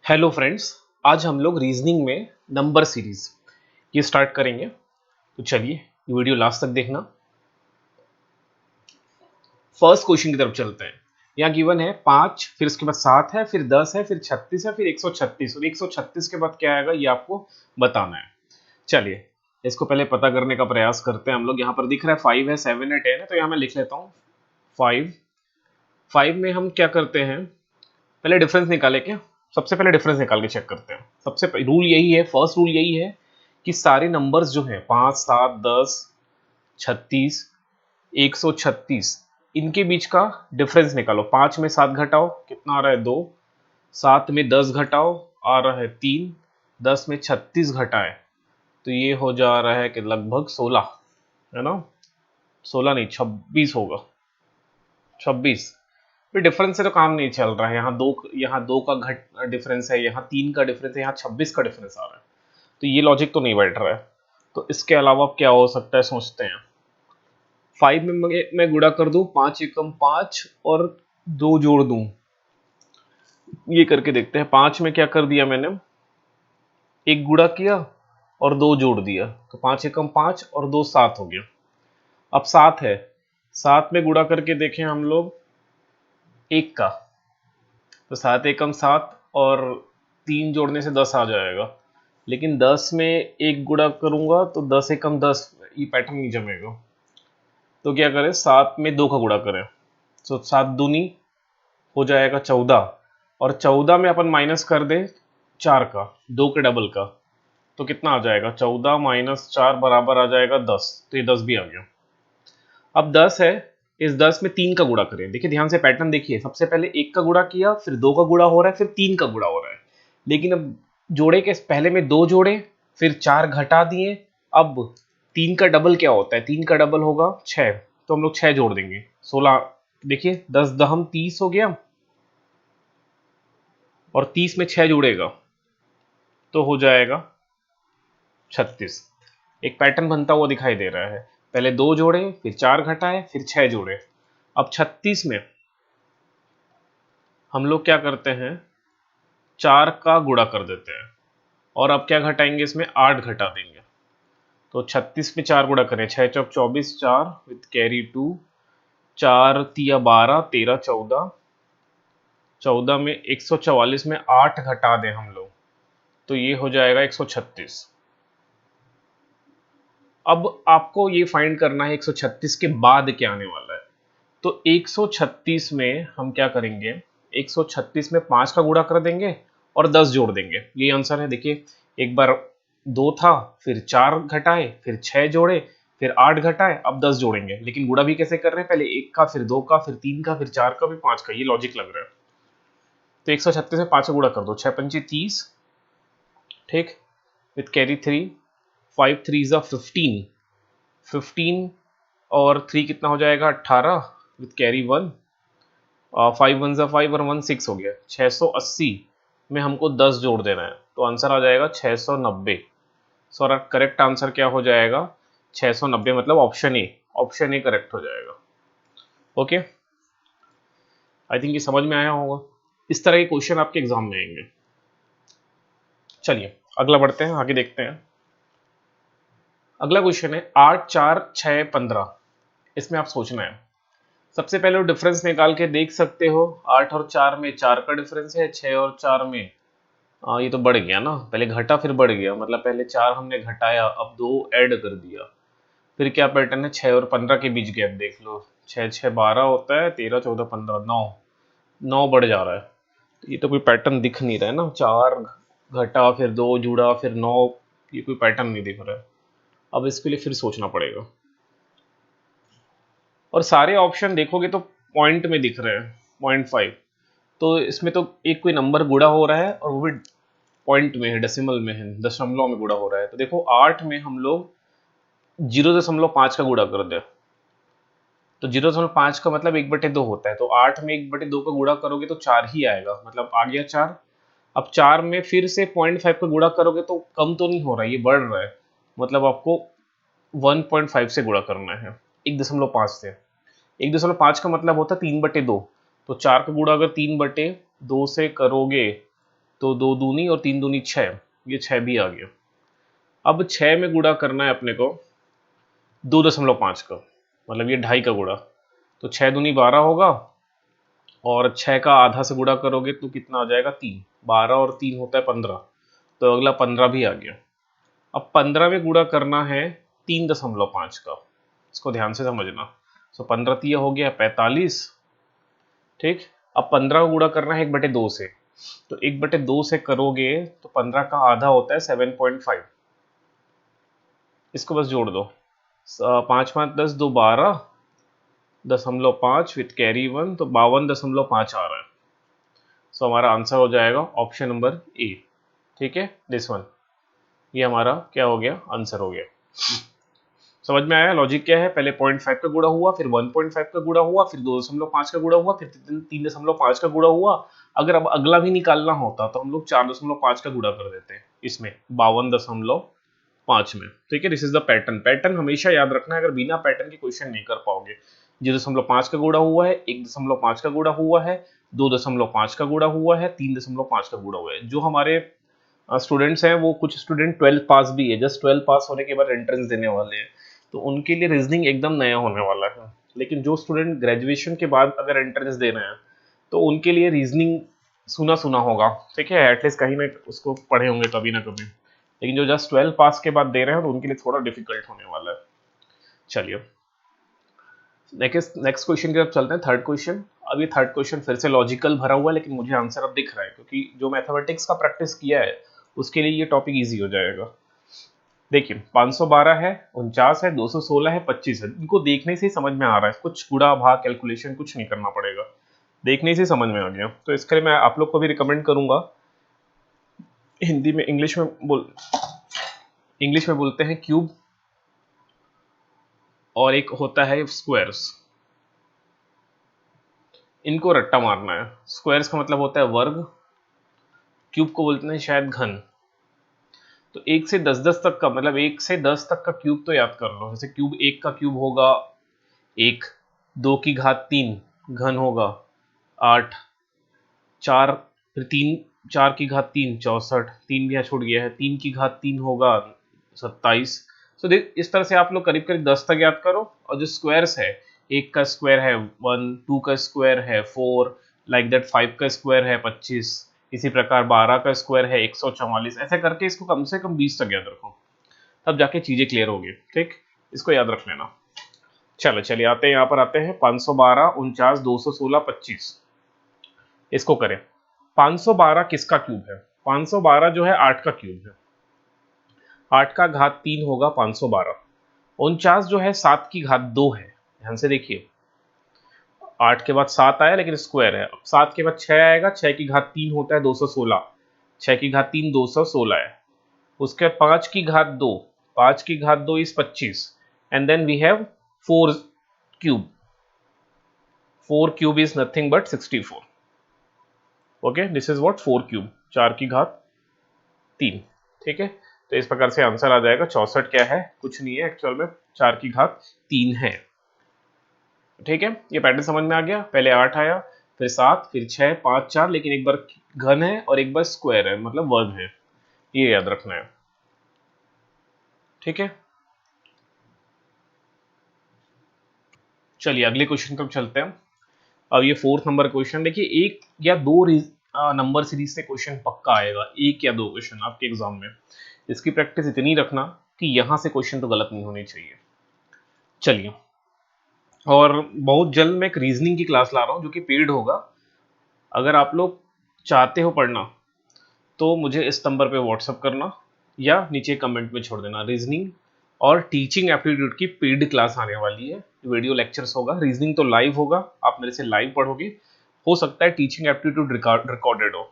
Hello friends, आज हम लोग रीजनिंग में नंबर सीरीज ये स्टार्ट करेंगे। तो चलिए ये वीडियो लास्ट तक देखना। फर्स्ट क्वेश्चन की तरफ चलते हैं। यहाँ गिवन है 5, फिर उसके बाद 7 है, फिर 10 है, फिर 36 है, फिर 136 और 136 के बाद क्या आएगा ये आपको बताना है। चलिए इसको पहले पता करने का प्रयास करते हैं हम लोग। यहाँ पर दिख रहा है 5 है, 7 है, 10 है, तो यहाँ मैं लिख लेता हूँ 5। 5 में हम क्या करते हैं, पहले डिफरेंस निकाले क्या। सबसे पहले डिफरेंस निकाल के चेक करते हैं। सबसे रूल यही है, फर्स्ट रूल यही है कि सारे नंबर्स जो हैं 5, 7, 10, 36, 136 इनके बीच का डिफरेंस निकालो। 5 में 7 घटाओ, कितना आ रहा है 2। 7 में 10 घटाओ, आ रहा है 3। 10 में 36 घटाए तो ये हो जा रहा है कि लगभग 16, है ना। 16 नहीं 26 होगा, 26। फिर डिफरेंस से तो काम नहीं चल रहा है। यहाँ दो का घट डिफरेंस है, यहाँ 3 का डिफरेंस है, यहाँ 26 का डिफरेंस आ रहा है, तो ये लॉजिक तो नहीं बैठ रहा है। तो इसके अलावा क्या हो सकता है सोचते हैं। 5 में मैं गुणा कर दूं, 5 एकम 5 और 2 जोड़ दूं, ये करके देखते हैं। 5 में क्या कर दिया मैंने, एक गुणा किया और 2 जोड़ दिया, तो 5 एकम 5 और 2 7 हो गया। अब 7 है, 7 में गुणा करके देखें हम लोग एक का, तो 7 एकम 7 और 3 जोड़ने से 10 आ जाएगा। लेकिन 10 में एक गुणा करूंगा तो 10 एकम 10, ये पैटर्न नहीं जमेगा। तो क्या करें, 7 में 2 का गुणा करें, तो 7 दूनी हो जाएगा 14, और 14 में अपन माइनस कर दें 4 का, 2 के डबल का, तो कितना आ जाएगा 14 माइनस 4 बराबर आ जाएगा 10। तो ये 10 भी आ गया। अब 10 है, इस 10 में 3 का गुणा करें। देखिए ध्यान से पैटर्न देखिए, सबसे पहले 1 का गुणा किया, फिर 2 का गुणा हो रहा है, फिर 3 का गुणा हो रहा है। लेकिन अब जोड़े के पहले में 2 जोड़े, फिर 4 घटा दिए। अब 3 का डबल क्या होता है, 3 का डबल होगा 6, तो हम लोग 6 जोड़ देंगे 16। देखिए 10 दहम 30 हो गया, और 30 में 6 जुड़ेगा तो हो जाएगा 36। एक पैटर्न बनता हुआ दिखाई दे रहा है। पहले 2 जोड़े, फिर 4 घटाए, फिर 6 जोड़े। अब 36 में हम लोग क्या करते हैं, 4 का गुणा कर देते हैं, और अब क्या घटाएंगे, इसमें 8 घटा देंगे। तो 36 में 4 गुणा करें, 6 चौक 24, 4 विद कैरी 2, 4 तिया 12, 13 14, 14 में 144 में 8 घटा दें हम लोग, तो ये हो जाएगा 136। अब आपको ये फाइंड करना है 136 के बाद क्या आने वाला है। तो 136 में हम क्या करेंगे, 136 में 5 का गुणा कर देंगे और 10 जोड़ देंगे, ये आंसर है। देखिए एक बार 2 था, फिर 4 घटाए, फिर 6 जोड़े, फिर 8 घटाए, अब 10 जोड़ेंगे। लेकिन गुणा भी कैसे कर रहे हैं, पहले 1 का, फिर 2 का, फिर 3 का, फिर 4 का, फिर 5 का, ये लॉजिक लग रहा है। तो 136 में 5 का गुणा कर दो, 6 पंचे 30, ठीक, विथ कैरी 3, 5 3 जा 15, 15 और 3 कितना हो जाएगा 18, विथ कैरी 1, 5 1 जा 5 और 1 6 हो गया। 680 में हमको 10 जोड़ देना है, तो आंसर आ जाएगा 690। सो करेक्ट आंसर क्या हो जाएगा, 690, मतलब option A. Option A correct हो जाएगा। ओके, आई थिंक ये समझ में आया होगा। इस तरह के क्वेश्चन आपके एग्जाम में आएंगे। चलिए अगला बढ़ते हैं, आगे देखते हैं। अगला क्वेश्चन है 8 4 6 15। इसमें आप सोचना है, सबसे पहले वो डिफरेंस निकाल के देख सकते हो। 8 और 4 में 4 का डिफरेंस है, 6 और 4 में ये तो बढ़ गया ना, पहले घटा फिर बढ़ गया, मतलब पहले 4 हमने घटाया, अब 2 ऐड कर दिया। फिर क्या पैटर्न है, 6 और 15 के बीच गैप देख लो, 6 6 12 होता है, 13 14 15 9, 9 बढ़ जा रहा है। तो ये तो कोई पैटर्न दिख नहीं रहा है ना, 4 घटा फिर 2 जुड़ा फिर 9, ये कोई पैटर्न नहीं दिख रहा है। अब इसके लिए फिर सोचना पड़ेगा, और सारे ऑप्शन देखोगे तो पॉइंट में दिख रहे हैं, 0.5। तो इसमें तो एक कोई नंबर गुणा हो रहा है और वो भी पॉइंट में है, डेसिमल में है, दशमलव में गुणा हो रहा है। तो देखो 8 में हम लोग 0.5 का गुणा कर दे, तो 0.5 का मतलब 1/2 होता है। तो 8 में 1/2 का गुणा करोगे तो 4 ही आएगा, मतलब आ गया 4। अब 4 में फिर से 0.5 का गुणा करोगे तो कम तो नहीं हो रहा है, ये बढ़ रहा है, मतलब आपको 1.5 से गुणा करना है, 1.5 से। 1.5 का मतलब होता है 3/2। तो 4 का गुणा अगर 3/2 से करोगे तो 2 दूनी और 3 दूनी 6, ये 6 भी आ गया। अब 6 में गुणा करना है अपने को 2.5 का, मतलब ये 2.5 का गुणा, तो 6 दूनी 12 होगा और 6 का आधा से गुणा करोगे तो कितना आ जाएगा 3, 12 और 3 होता है 15, तो अगला 15 भी आ गया। अब 15 में गुणा करना है 3.5 का, इसको ध्यान से समझना। तो 15 तिया हो गया 45, ठीक। अब 15 को गुणा करना है 1/2 से, तो 1/2 से करोगे तो 15 का आधा होता है 7.5, इसको बस जोड़ दो। 5 5 10 2 12.5 विथ कैरी 1, तो 52.5 आ रहा है। सो हमारा आंसर हो जाएगा ऑप्शन नंबर ए, ठीक है, दिस वन, ये हमारा क्या हो गया, आंसर हो गया। समझ में आया लॉजिक क्या है? पहले 0.5 का गुणा हुआ, फिर 1.5 का गुणा हुआ, फिर 2.5 का गुणा हुआ, फिर 3.5 का गुणा हुआ। अगर अब अगला भी निकालना होता तो हम लोग 4.5 का गुणा कर देते इसमें 52.5 में, ठीक है। This is the pattern, pattern हमेशा याद रखना है, अगर बिना पैटर्न के क्वेश्चन नहीं कर पाओगे। 0.5 का गुणा हुआ है, 1.5 का गुणा हुआ है, 2.5 का गुणा हुआ है, 3.5 का गुणा हुआ है। जो हमारे स्टूडेंट्स हैं, वो कुछ स्टूडेंट 12 पास भी है, जस्ट 12 पास होने के बाद एंट्रेंस देने वाले हैं, तो उनके लिए रीजनिंग एकदम नया होने वाला है। लेकिन जो स्टूडेंट ग्रेजुएशन के बाद अगर एंट्रेंस दे रहे हैं तो उनके लिए रीजनिंग सुना सुना होगा, ठीक है, एटलीस्ट कहीं ना उसको पढ़े होंगे कभी ना कभी। लेकिन जो जस्ट 12 पास के बाद दे रहे हैं तो उनके लिए थोड़ा डिफिकल्ट होने वाला है। चलिए नेक्स्ट क्वेश्चन की तरफ चलते हैं, थर्ड क्वेश्चन। अब ये थर्ड क्वेश्चन फिर से लॉजिकल भरा हुआ है, लेकिन मुझे आंसर अब दिख रहा है क्योंकि जो मैथमेटिक्स का प्रैक्टिस किया है उसके लिए ये टॉपिक इजी हो जाएगा। देखिए 512 है, 49 है, 216 है, 25 है, इनको देखने से ही समझ में आ रहा है, कुछ गुणा भाग कैलकुलेशन कुछ नहीं करना पड़ेगा, देखने से समझ में आ गया। तो इसके लिए मैं आप लोग को भी रिकमेंड करूंगा, हिंदी में इंग्लिश में बोलते हैं क्यूब, और एक होता है स्क्वायर्स, इनको रट्टा मारना है। स्क्वायर्स का मतलब होता है वर्ग, क्यूब को बोलते हैं शायद घन। तो 1 से 10 तक का मतलब 1 से 10 तक का क्यूब तो याद कर लो, जैसे क्यूब 1 का क्यूब होगा 1, 2 की घात 3 घन होगा 8, 4 फिर 3, 4 की घात 3 64, 3 भी यहाँ छूट गया है, 3 की घात 3 होगा 27। सो इस तरह से आप लोग करीब करीब 10 तक याद करो। और जो स्क्वायर्स है, 1 का स्क्वायर है 1, 2 का स्क्वायर है 4, लाइक दैट 5 का स्क्वायर है 25, इसी प्रकार 12 का स्क्वायर है 144, ऐसे करके इसको कम से कम 20 तक याद रखो, तब जाके चीजें क्लियर होगी, ठीक, इसको याद रख लेना। चलो चलिए आते हैं, यहाँ पर आते हैं 512, 49, 216, 25, इसको करें। 512 किसका क्यूब है? 512 जो है 8 का क्यूब है, 8 का घात 3 होगा 512। 49 जो है 7 की घात 2 है, ध्यान से देखिए, 8 के बाद 7 आया लेकिन स्क्वायर है, अब 7 के बाद 6 आएगा, 6 की घात 3 होता है 216, 6 की घात 3 216 है। उसके बाद 5 की घात 2, 5 की घात 2 is 25, and then we have 4 cube, 4 cube is nothing but 64। Okay, this is what 4 cube, 4 की घात 3, ठीक है। तो इस प्रकार से आंसर आ जाएगा 64 क्या है, कुछ नहीं है एक्चुअल में, 4 की घात 3 है, ठीक है। ये पैटर्न समझ में आ गया, पहले 8 आया, फिर 7, फिर 6, 5, 4, लेकिन एक बार घन है और एक बार स्क्वायर है, मतलब वर्ग है, ये याद रखना है, ठीक है। चलिए अगले क्वेश्चन पर चलते हैं। अब ये 4th नंबर क्वेश्चन, देखिए 1 या 2 नंबर सीरीज से क्वेश्चन पक्का आएगा, 1 या 2 क्वेश्चन आपके एग्जाम में, इसकी प्रैक्टिस इतनी रखना कि यहां से क्वेश्चन तो गलत नहीं होने चाहिए। चलिए, और बहुत जल्द मैं एक रीजनिंग की क्लास ला रहा हूँ जो कि पेड होगा, अगर आप लोग चाहते हो पढ़ना तो मुझे इस नंबर पे व्हाट्सअप करना या नीचे कमेंट में छोड़ देना। रीजनिंग और टीचिंग एप्टीट्यूड की पेड क्लास आने वाली है, वीडियो लेक्चर्स होगा, रीजनिंग तो लाइव होगा, आप मेरे से लाइव पढ़ोगे, हो सकता है टीचिंग एप्टीट्यूड रिकॉर्डेड हो,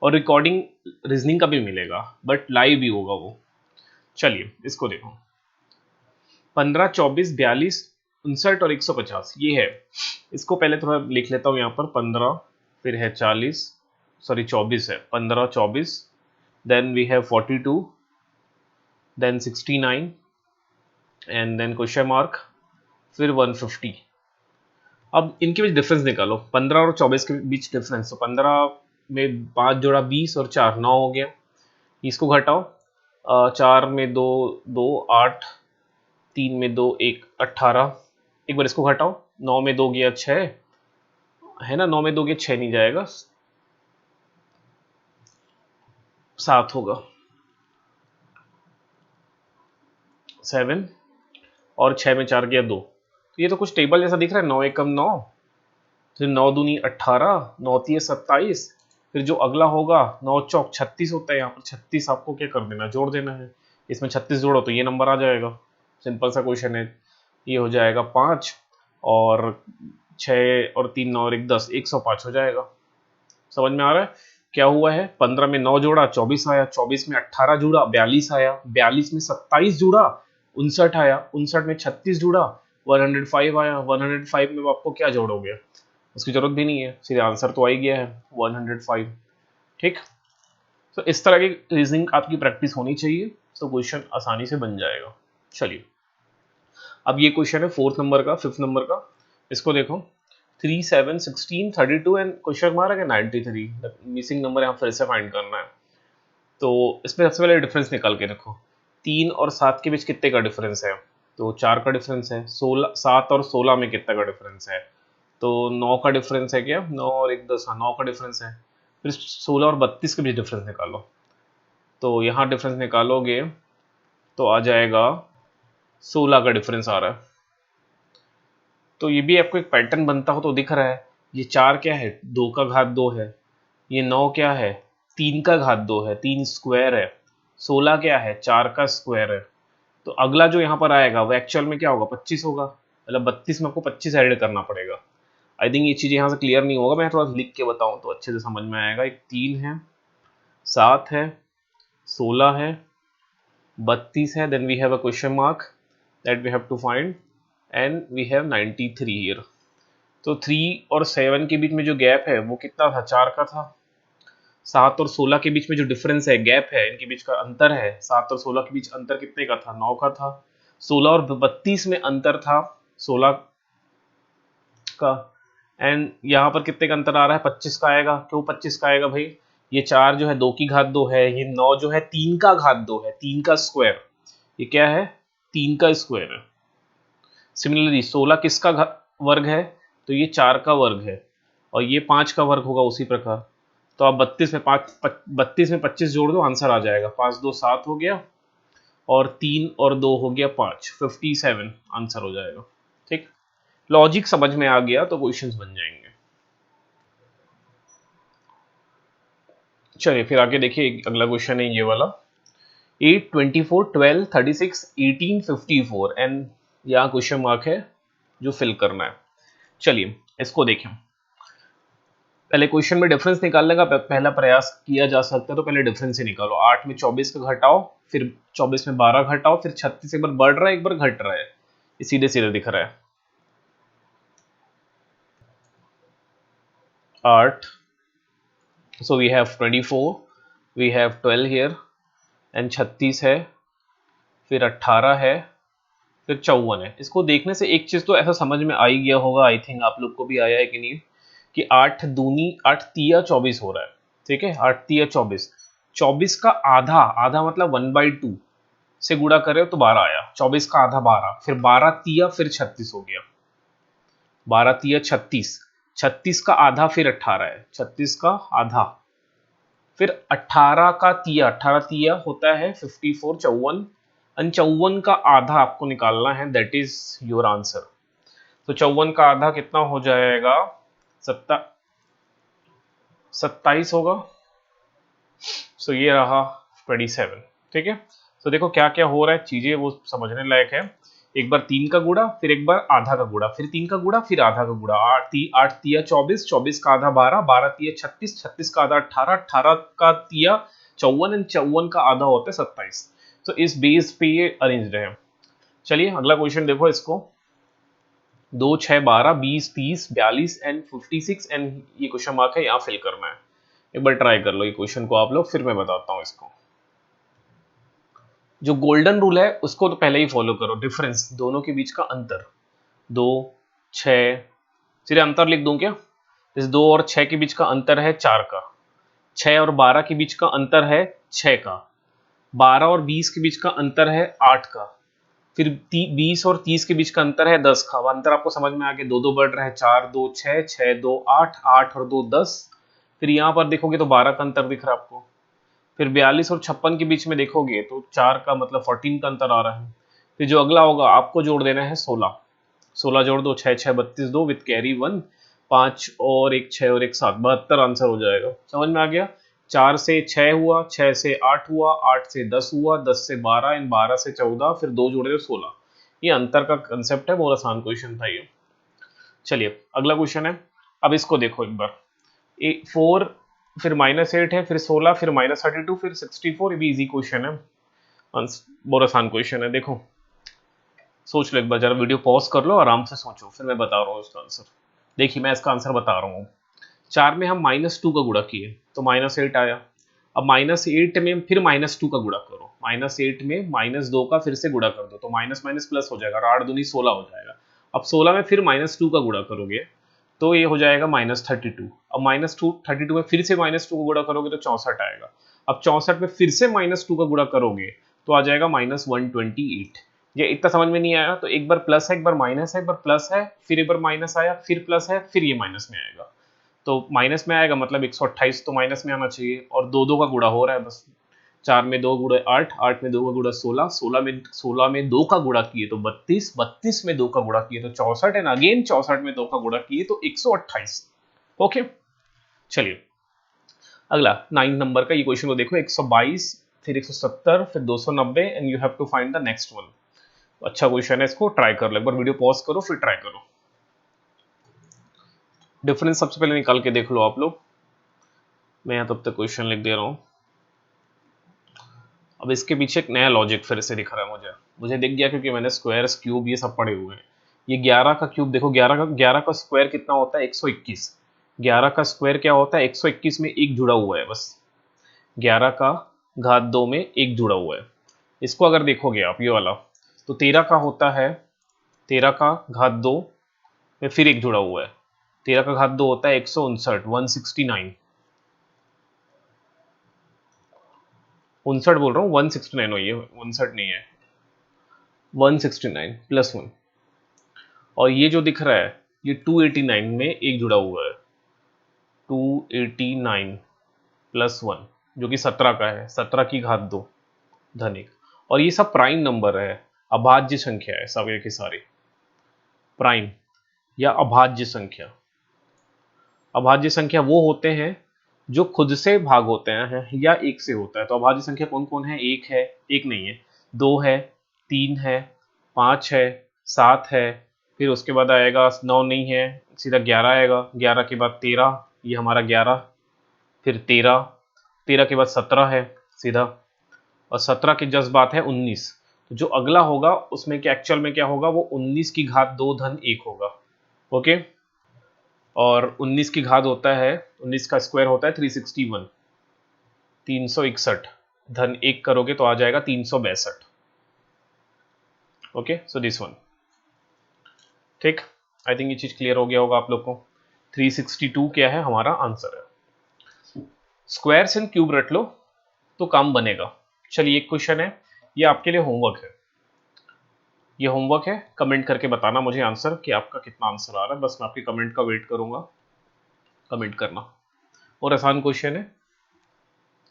और रिकॉर्डिंग रीजनिंग का भी मिलेगा बट लाइव भी होगा वो। चलिए इसको देखो, 15, 24, 42, 59 और 150 ये है। इसको पहले थोड़ा लिख लेता हूँ यहाँ पर, 15 फिर है 40, सॉरी 24 है, 15, 24, then we have 42, then 69 and then question mark, फिर 150। अब इनके बीच डिफरेंस निकालो, 15 और 24 के बीच डिफरेंस, तो 15 में 5 जोड़ा 20 और 4 9 हो गया। इसको घटाओ, 4 में 2 2 8, 3 में 2 1 18। एक बार इसको घटाओ, 9 में 2 गया 6 है ना, 9 में 2 गया 6 नहीं जाएगा, 7 होगा, 7 और 6 में 4 गया 2। तो ये तो कुछ टेबल जैसा दिख रहा है, 9 एकम 9, फिर 9 दूनी 18, 9 तीय 27, फिर जो अगला होगा 9 चौक 36 होता है। यहाँ पर 36 आपको क्या कर देना, जोड़ देना है। इसमें 36 जोड़ो तो ये नंबर आ जाएगा। सिंपल सा क्वेश्चन है। ये हो जाएगा 5 और 6 और 3 9 और 1 10, 105 हो जाएगा। समझ में आ रहा है क्या हुआ है? 15 में 9 जोड़ा 24 आया, 24 में 18 जुड़ा 42 आया, 42 में 27 जुड़ा 59 आया, 59 में 36 जुड़ा 105 आया। 105 में आपको क्या जोड़ोगे, उसकी जरूरत भी नहीं है, सीधे आंसर तो आ ही गया है 105। ठीक, तो इस तरह की रीजनिंग आपकी प्रैक्टिस होनी चाहिए, तो क्वेश्चन आसानी से बन जाएगा। चलिए, अब ये क्वेश्चन है 4th नंबर का, 5th नंबर का। इसको देखो, 3 7 16 32 एंड क्वेश्चन मार्क है 93, मिसिंग नंबर यहाँ फिर से फाइंड करना है। तो इसमें सबसे पहले डिफरेंस निकाल के देखो, 3 और 7 के बीच कितने का डिफरेंस है? तो 4 का डिफरेंस है। 16 7 और 16 में कितने का डिफरेंस है? तो 9 का डिफरेंस है क्या? 9 और 1 10, हाँ 9 का डिफरेंस है। फिर 16 और 32 के बीच डिफरेंस निकालो, तो यहाँ डिफरेंस निकालोगे तो आ जाएगा 16 का डिफरेंस आ रहा है। तो ये भी आपको एक पैटर्न बनता हो तो दिख रहा है। ये 4 क्या है? 2 का घात 2 है। ये 9 क्या है? 3 का घात 2 है, 3 स्क्वायर है। 16 क्या है? 4 का स्क्वायर है। तो अगला जो यहाँ पर आएगा वो एक्चुअल में क्या होगा? 25 होगा। मतलब 32 में आपको 25 ऐड करना पड़ेगा। आई थिंक ये चीज़ यहाँ से क्लियर नहीं होगा, मैं थोड़ा लिख के बताऊँ तो अच्छे से समझ में आएगा। एक 3 है, 7 है, 16 है, 32 है, then we have a question mark that we have to find and we have 93 here. तो 3 और 7 के बीच में जो गैप है वो कितना था? 4 का था। 7 और 16 के बीच में जो डिफरेंस है, गैप है, इनके बीच का अंतर है, 7 और 16 के बीच अंतर कितने का था? 9 का था। 16 और 32 में अंतर था 16 का। एंड यहाँ पर कितने का अंतर आ रहा है? 25 का आएगा। क्यों 25 का आएगा भाई? ये 4 जो है 2 की घात 2 है, ये 9 जो है 3 का घात 2 है, 3 का स्क्वायर। ये क्या है? 3 का स्क्वायर है। सिमिलरली 16 किसका वर्ग है? तो ये 4 का वर्ग है, और ये 5 का वर्ग होगा उसी प्रकार। तो आप 32 में 25 जोड़ दो, आंसर आ जाएगा। 5 2 7 हो गया, और 3 और 2 हो गया 5, 57 आंसर हो जाएगा। ठीक, लॉजिक समझ में आ गया तो क्वेश्चंस बन जाएंगे। चलिए फिर आगे देखिए, अगला क्वेश्चन है ये वाला, 8 24 12 36 18 54 एंड यहाँ क्वेश्चन मार्क है जो फिल करना है। चलिए इसको देखें। पहले क्वेश्चन में डिफरेंस निकालने का पहला प्रयास किया जा सकता है, तो पहले डिफरेंस ही निकालो। 8 में 24 का घटाओ, फिर 24 में 12 घटाओ, फिर 36 एक बार बढ़ रहा है एक बार घट रहा है, ये सीधे सीधे दिख रहा है। 8, so we have 24, we have 12 here and 36 है, फिर 18 है, फिर 54 है। इसको देखने से एक चीज तो ऐसा समझ में आ ही गया होगा, आई थिंक आप लोग को भी आया है कि नहीं, कि 8 दूनी 8 तिया 24 हो रहा है। ठीक है, 8 तिया 24, 24 का आधा, आधा मतलब 1/2 से गुणा करे तो 12 आया। 24 का आधा 12, फिर 12 तिया फिर 36 हो गया, 12 तिया 36, 36 का आधा फिर 18 है, 36 का आधा, फिर 18 का तिया, 18 तिया होता है 54, 54, 54 का आधा आपको निकालना है, दैट इज योर आंसर। तो 54 का आधा कितना हो जाएगा? 27 होगा। सो ये रहा 27। ठीक है, तो देखो क्या क्या हो रहा है, चीजें वो समझने लायक है। एक बार 3 का गुड़ा, फिर एक बार आधा का गुड़ा, फिर 3 का गुड़ा, फिर आधा का गुड़ा। 8 तिया 24, 24 का आधा 12, 12 तिया 36, 36 का आधा 18, 18 का तिया 54 एंड 54 का आधा होता है 27। तो इस बेस पे ये अरेंज्ड है। चलिए अगला क्वेश्चन देखो, इसको 2 6 12 20 30 42 एंड 56 एंड ये क्वेश्चन मार्क है, यहाँ फिल करना है। एक बार ट्राई कर लो ये क्वेश्चन को आप लोग, फिर मैं बताता हूँ इसको। जो गोल्डन रूल है उसको तो पहले ही फॉलो करो, डिफरेंस दोनों के बीच का अंतर। 2 6, सीधे अंतर लिख दूं क्या? इस 2 और 6 के बीच का अंतर है 4 का, 6 और 12 के बीच का अंतर है 6 का, 12 और 20 के बीच का अंतर है 8 का, फिर 20 और 30 के बीच का अंतर है 10 का। अब अंतर आपको समझ में आ गया, दो दो बढ़ रहा है, 4 2 6, 6 2 8, 8 और 2 10। फिर यहाँ पर देखोगे तो 12 का अंतर दिख रहा है आपको। फिर 42 और 56 के बीच में देखोगे तो 4 का मतलब 14 का अंतर आ रहा है। फिर जो अगला होगा आपको जोड़ देना है 16, 16 जोड़ दो, 6 6 32 2 विथ कैरी 1, 5 और एक 6 और एक 7, 72 आंसर हो जाएगा। समझ में आ गया। 4 से 6 हुआ, 6 से 8 हुआ, 8 से 10 हुआ, 10 से 12, इन 12 से 14, फिर 2 जोड़े तो 16। ये अंतर का कंसेप्ट है, बहुत आसान क्वेश्चन था ये। चलिए अगला क्वेश्चन है, अब इसको देखो एक बार। 4 फिर -8 है, फिर 16, फिर -32, फिर 64। ये भी इजी क्वेश्चन है, बहुत आसान क्वेश्चन है। देखो सोच लो एक बार, जरा वीडियो पॉज कर लो, आराम से सोचो, फिर मैं बता रहा हूँ इसका आंसर। देखिए मैं इसका आंसर बता रहा हूँ। 4 में हम -2 का गुणा किए तो -8 आया। अब -8 में फिर -2 का गुणा करो, -8 में -2 का फिर से गुणा कर दो तो माइनस माइनस प्लस हो जाएगा, और 8 दूनी 16 हो जाएगा। अब 16 में फिर -2 का गुणा करोगे तो ये हो जाएगा -32। अब -32 में फिर से -2 का गुणा करोगे तो 64 आएगा। अब 64 में फिर से -2 का गुणा करोगे तो आ जाएगा -128। ये इतना समझ में नहीं आया तो एक बार प्लस है, एक बार माइनस है, एक बार प्लस है, फिर एक बार माइनस आया, फिर प्लस है, फिर ये माइनस में आएगा। तो माइनस में आएगा मतलब 128 तो माइनस में आना चाहिए, और दो दो का गुणा हो रहा है बस। 4 में 2 गुणा 8, 8 में 2 का गुणा 16, 16 में 2 का गुणा किए तो 32, 32 में 2 का गुणा किए तो 64, एंड अगेन 64 में 2 का गुणा किए तो 128। ओके चलिए अगला 9 नंबर का ये क्वेश्चन को देखो। 122, फिर 170, फिर 290, and you have to find the next one. अच्छा क्वेश्चन है, इसको ट्राई कर लो एक बार, वीडियो पॉज करो फिर ट्राई करो। डिफरेंस सबसे पहले निकाल के देख लो आप लोग, मैं यहाँ तब तक क्वेश्चन लिख दे रहा हूँ। अब इसके पीछे एक नया लॉजिक फिर से दिख रहा है मुझे दिख गया, क्योंकि मैंने स्क्वायर्स क्यूब ये सब पढ़े हुए हैं। ये 11 का क्यूब देखो, 11 का स्क्वायर कितना होता है 121। 11 का स्क्वायर क्या होता है 121 में एक जुड़ा हुआ है बस, 11 का घात 2 में एक जुड़ा हुआ है। इसको अगर देखोगे आप ये वाला, तो 13 का होता है 13 का घात 2 में फिर एक जुड़ा हुआ है, 13 का घात 2 होता है 159, 169, 59 बोल रहा हूँ, 169 हो, ये 59 नहीं है, 169 प्लस 1। और ये जो दिख रहा है ये 289 में एक जुड़ा हुआ है, 289 प्लस 1 जो कि 17 का है, 17 की घात 2 धन 1। और ये सब प्राइम नंबर है, अभाज्य संख्या है सब, ये की सारी प्राइम या अभाज्य संख्या। अभाज्य संख्या वो होते हैं जो खुद से भाग होते हैं या एक से होता है। तो अभाज्य संख्या कौन कौन है, एक है, एक नहीं है, 2 है, 3 है, 5 है, 7 है, फिर उसके बाद आएगा 9 नहीं है, सीधा 11 आएगा, 11 के बाद 13, ये हमारा 11, फिर 13, 13 के बाद 17 है सीधा, और 17 की जस्ट बात है 19। तो जो अगला होगा उसमें क्या एक्चुअल में क्या होगा, वो 19 की घात 2 धन 1 होगा। ओके, और 19 की घात होता है, 19 का स्क्वायर होता है 361, 361 धन 1 करोगे तो आ जाएगा 362। ओके सो दिस वन, ठीक। आई थिंक ये चीज क्लियर हो गया होगा आप लोग को। 362 क्या है, हमारा आंसर है। स्क्वायर्स एंड क्यूब रट लो तो काम बनेगा। चलिए एक क्वेश्चन है, ये आपके लिए होमवर्क है, ये होमवर्क है, कमेंट करके बताना मुझे आंसर कि आपका कितना आंसर आ रहा है। बस मैं आपके कमेंट का वेट करूंगा, कमेंट करना। और आसान क्वेश्चन है।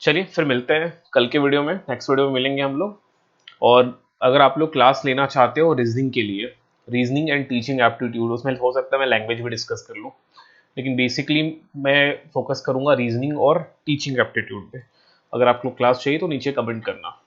चलिए फिर मिलते हैं कल के वीडियो में, नेक्स्ट वीडियो में मिलेंगे हम लोग। और अगर आप लोग क्लास लेना चाहते हो रीजनिंग के लिए, रीजनिंग एंड टीचिंग एप्टीट्यूड, उसमें हो सकता है मैं लैंग्वेज भी डिस्कस कर लूँ, लेकिन बेसिकली मैं फोकस करूंगा रीजनिंग और टीचिंग एप्टीट्यूड पे। अगर आप लोग क्लास चाहिए तो नीचे कमेंट करना।